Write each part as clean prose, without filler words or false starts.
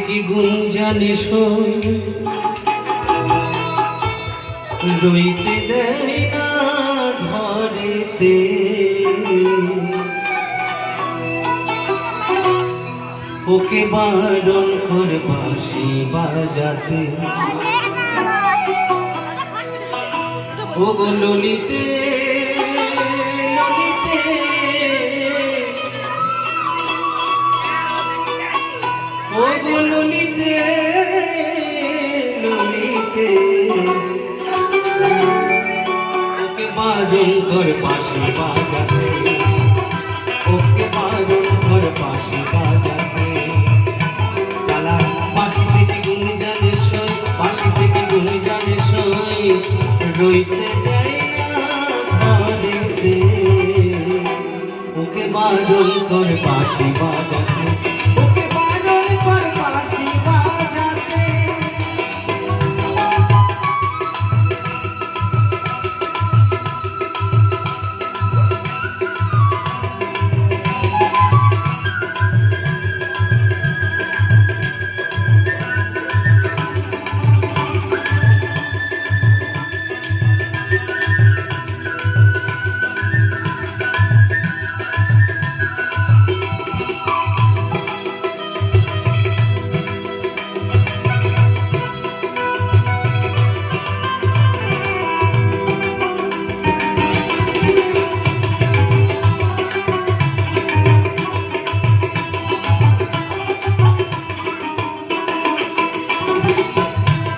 কি গুঞ্জানে সই রইতে দেয় না ধরেতে, ওকে বারণ কর বাঁশি বাজাতে। ও গো ললিতে ললিতে, ও গো ললিতে ললিতে, ওকে বারণ কর বাঁশি বাজাতে, ওকে বারণ কর বাঁশি বাজাতে। কালা বাঁশি থেকে গুঞ্জানে সই, বাঁশি থেকে গুঞ্জানে সই রইতে দেয় না ধরেতে, ওকে বারণ কর বাঁশি বাজাতে, ওকে বারণ কর বাঁশি বাজাতে।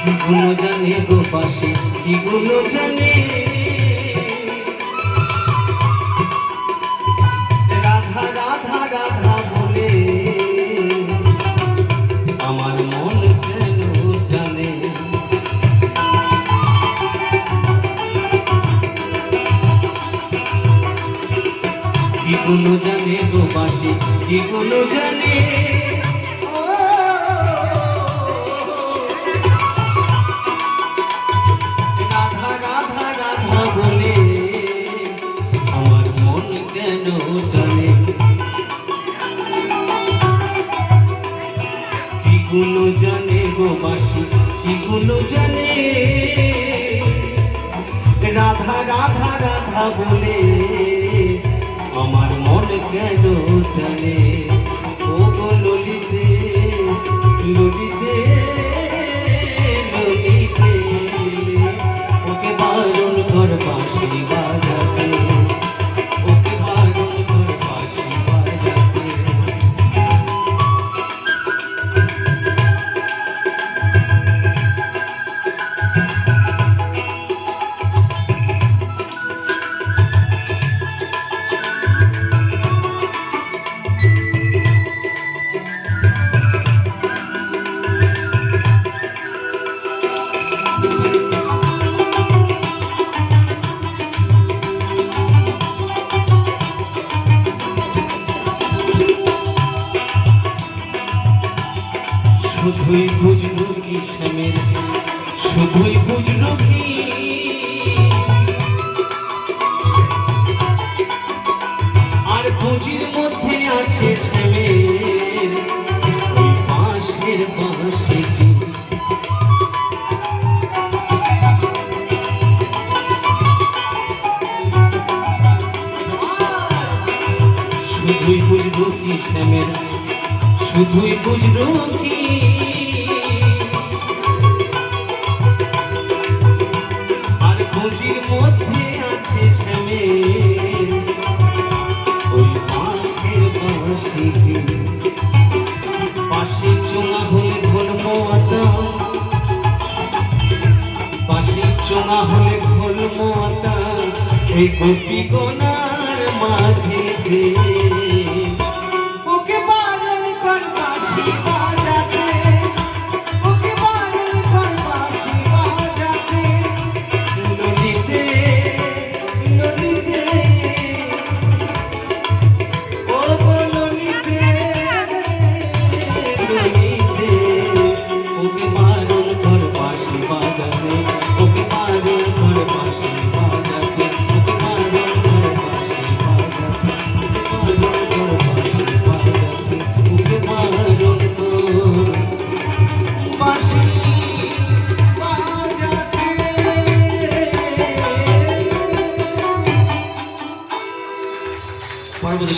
কিগুলো জানে গো বাঁশি, কিগুলো জানে রাধা রাধা রাধা বলে, আমার মন কেন জানে। কিগুলো জানে গো বাঁশি, কিগুলো জানে কিগুলো জানে গো বাঁশি, কিগুলো জানে রাধা রাধা রাধা বলে, আমার মন কেন জানে। ও গো ললিতে ললিতে ললিতে, ওকে বারণ কর বাঁশি বাজাতে, ওকে বারণ কর বাঁশি বাজাতে। শুধুই বুঝলো কি শ্যামের, শুধুই বুঝলো কি আর বুঝির মধ্যে আছে শ্যামের ওই বাঁশের বাঁশিটি। শুধুই বুঝলো কি শ্যামের, শুধুই বুঝলো কি আর বুঝির মধ্যে আছে শ্যামের ওই বাঁশের বাঁশিটি। বাঁশির চোঙা হলে ঘোল মোয়াতা, বাঁশির চোঙা হলে ঘোল মোয়াতা, এই গোপী গনার মাঝেতে, ওকে বারণ কর বাঁশি বাজাতে, ওকে বারণ কর বাঁশি বাজাতে। ললিতে ললিতে, ও গো ললিতে ললিতে, ওকে বারণ কর বাঁশি বাজাতে, ওকে বারণ কর বাঁশি বাজাতে, ওকে বারণ কর বাঁশি বাজাতে, ওকে বারণ কর পার্বতী